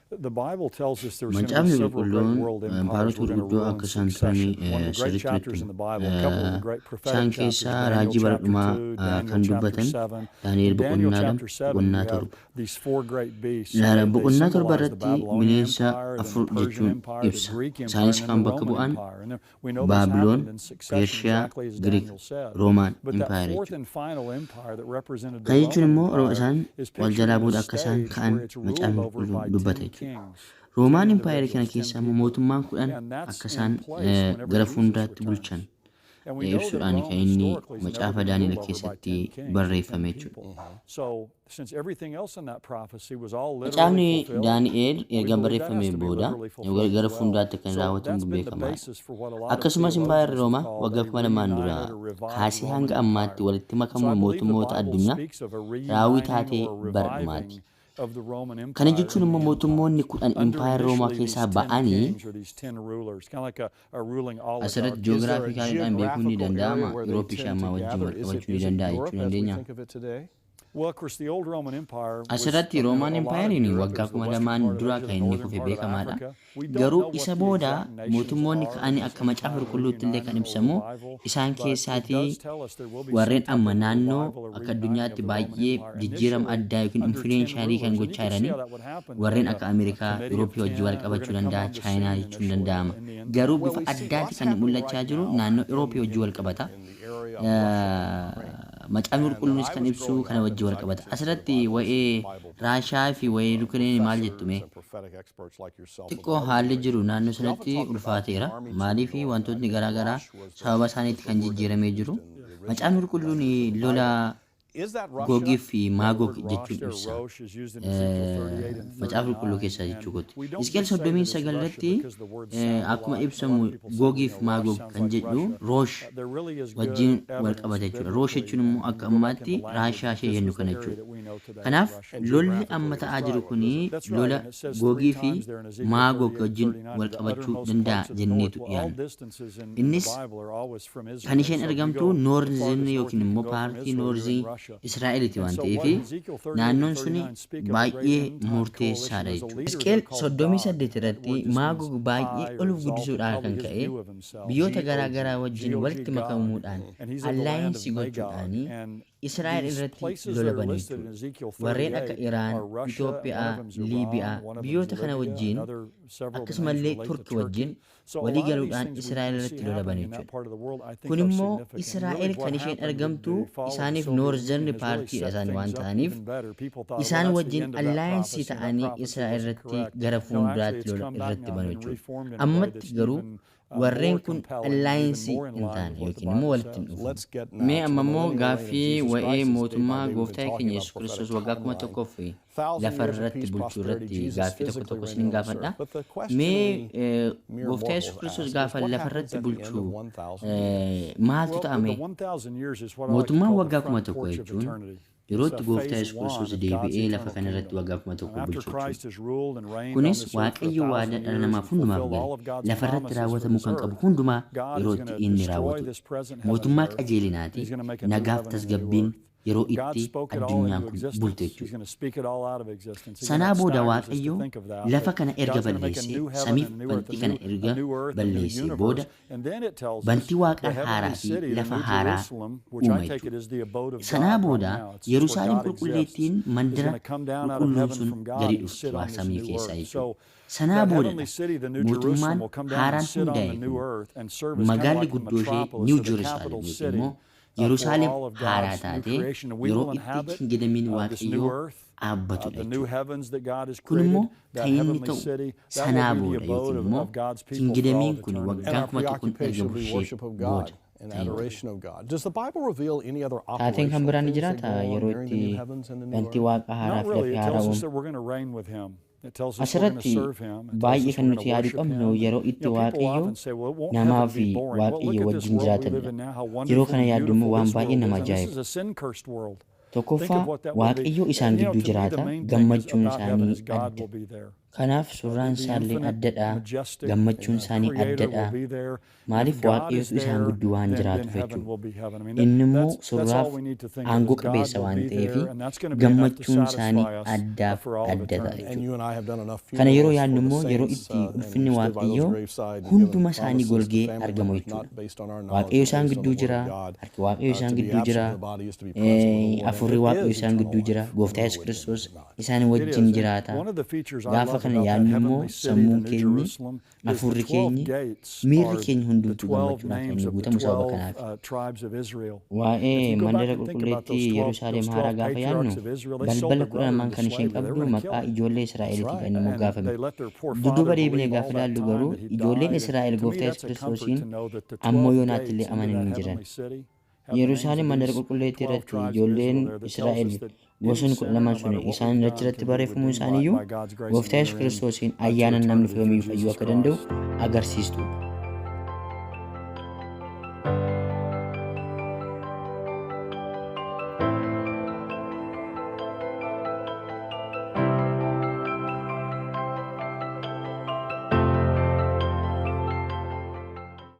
The Bible tells us there was going to be several great world empires were going to rule in succession. One of the great chapters in the Bible, a couple of the great prophetic chapters, Daniel chapter 2, Daniel chapter 7. In Daniel chapter 7, we have these four great beasts. They symbolize the Babylonian Empire, and the Persian Empire, the Greek Empire, and the Roman Empire. And we know this happened in succession exactly as Daniel said. But that fourth and final empire that represented the Roman Empire is pictured on the stage where it's ruled over by 10 kings. Roman Empire kana keessa mootummaan kudhan akkasaan gara fuulduraatti bulchan ibsuudhaan kan inni macaafa Daani'el keessatti barreeffame jechuudha. Macaafni Daani'el erga barreeffamee booda gara fuulduraatti kan raawwatamu beekamaadha. Akkasumas Impaayerri Roomaa waggaa 2000 dura kaasee hanga ammaatti walitti makamuu mootummoota addunyaa raawwii taatee baradhumaati. Kana jechuun immoo mootummoonni kudhan Impaayerri Roomaa keessaa ba'anii asirratti ji'oogiraafiikaadhaan beekuun ni danda'ama. Yurooppii shaamaa wajjin wal qabachuu ni danda'a jechuu dandeenya. Asirratti Roomaan Impaayeriin waggaa 2000 dura kan inni kufe beekamaadha. Garuu isa booda mootummoonni ka'anii akka macaafa qulqulluutti illee kan ibsamu isaan keessaatii warreen amma naannoo akka addunyaatti baay'ee jijjiirama addaa yookiin influenshaalii kan gochaa jiranii warreen akka Ameerikaa, Yurooppii wajjin wal qabachuu danda'a, Chaayinaa jechuun danda'ama. Garuu bifa addaatti kan mul'achaa jiru naannoo Yurooppii wajjin wal qabata. Macaafni qulqulluunis kan ibsu kana wajjin wal qabata. Asirratti waa'ee Raashaa fi waa'ee Yuukireen maal jettume? Xiqqoo haalli jiru naannoo sanatti ulfaateera. Maaliif wantootni garaagaraa sababa isaaniitti kan jijjiiramee jiru. Macaafni qulqulluun lola Googii fi Maagog jechuun ibsa. Macaafa qulqulluu keessaa jechuu kooti. Hisqeel 39 irratti akkuma ibsamu Googii fi Maagog kan jedhu Roosh wajjin wal qabata jechuudha. Roosh jechuun immoo akka ammaatti Raashaa ishee jennu kana jechuudha. Kanaaf lolli amma ta'aa jiru kuni lola Googii fi Maagog wajjin wal qabachuu danda'a jenneetu yaadna. Innis kan isheen argamtu Noorzin yookiin immoo paartii Noorzii Israa'eliiti waan ta'eef naannoon suni baay'ee murteessaadha jechuudha. Hisqeel 38 irratti Maagog baay'ee ol guddisuudhaan kan ka'e biyyoota garaagaraa wajjin walitti makamuudhaan allaayinsii gochuudhaan Israa'el irratti lola banii jechuudha. Warreen akka Iraan, Itoophiyaa, Liibiyaa biyyoota kana wajjin akkasumallee Turki wajjin walii galuudhaan Israa'el irratti lola banii jechuudha. Kun immoo Israa'el kan isheen argamtu isaaniif Noorzerni paartiidha isaan waan ta'aniif isaan wajjin allaayinsii ta'anii Israa'el irratti gara fuulduraatti lola irratti banu jechuudha. Ammatti garuu warreen kun allaayinsii hin taane yookiin immoo walitti hin dhufu. Mee amma immoo gaaffii waa'ee mootummaa gooftaa keenya Yesuus Kiristoos waggaa 1000 lafa irratti bulchuu irratti gaaffii tokko tokko isin gaafadha. Mee gooftaa Yesuus Kiristoos gaafa lafa irratti bulchuu maaltu ta'ame? Mootummaan waggaa 1000 jechuun yeroo itti gooftaa Yesuus Kiristoos deebi'ee lafa kana irratti waggaa 1000 bulchu. Kunis Waaqayyo waadaa dhala namaaf hundumaaf gale lafa irratti raawwatamuu kan qabu hundumaa yeroo itti inni raawwatu. Mootummaa qajeelinaati nagaaf tasgabbiin yeroo itti addunyaan kun bulte jechuudha. Sanaa booda Waaqayyo lafa kana erga balleessee samiif bantii kana erga balleessee booda bantii Waaqa haaraa fi lafa haaraa uume jechuudha. Sanaa booda Yerusaalem qulqulleettiin mandara qulqulluun sun gadi dhufti waa samii keessaa jechuudha. Sanaa booda mootummaan haaraan hundaa'e kun magaalli guddoo ishee Niw Jerusalem yookiin immoo Yerusaalem haaraa taatee yeroo itti hingidamiin Waaqayyoo dhaabbatudha jechuudha. Kun immoo kan inni ta'u sanaa booda yookiin immoo hingidamiin kun waggaa 1000 erga bulchee booda. Taateen kan biraan ni jiraata yeroo itti bantii Waaqa haaraa fi lafee haaraa asirratti baay'ee kan nuti yaaduu qabnu yeroo itti Waaqayyo namaa fi Waaqayyo wajjin jiraatanidha. Yeroo kana yaaddu immoo waan baay'ee nama ajaa'ibu. Tokkoffaa Waaqayyo isaan gidduu jiraata gammachuun isaanii adda. Kanaaf surraan isaallee addadha gammachuun isaanii addadha. Maaliif Waaqayyotu isaan gidduu waan jiraatuuf jechuudha. Inni immoo surraaf aangoo qabeessa waan ta'eef gammachuun isaanii addaaf addadha jechuudha. Kana yeroo yaadnu immoo yeroo itti ulfinni Waaqayyoo hunduma isaanii golgee argamu jechuudha. Waaqayyo isaan gidduu jira, harki Waaqayyo isaan gidduu jira, afurri Waaqayyo isaan gidduu jira, Gooftaa Yesuus Kiristoos isaan wajjin jiraata. Gaafa kana yaadnu immoo sammuun keenyi, afurri keenyi, miirri keenya hundumtuu gammachuudhaan kan inni guutamu sababa kanaaf. Waa'ee mandara qulqulleettii Yerusaalem haaraa gaafa yaadnu balbala 12 kan isheen qabdu maqaa ijoollee Israa'eliiti kan inni moggaafame. Dudduuba deebinee gaafa ilaallu garuu ijoolleen Israa'el Gooftaa Yesuus Kiristoosiin ammoo yoonaatti illee amananii jiran. Yerusaalem mandara qulqulleettii irratti ijoolleen Israa'el gosni 12 sun isaan irratti barreeffamuu isaaniiyyuu Gooftaa Yesuus Kiristoosiin ayyaana namni fayyuu akka danda'u agarsiistu.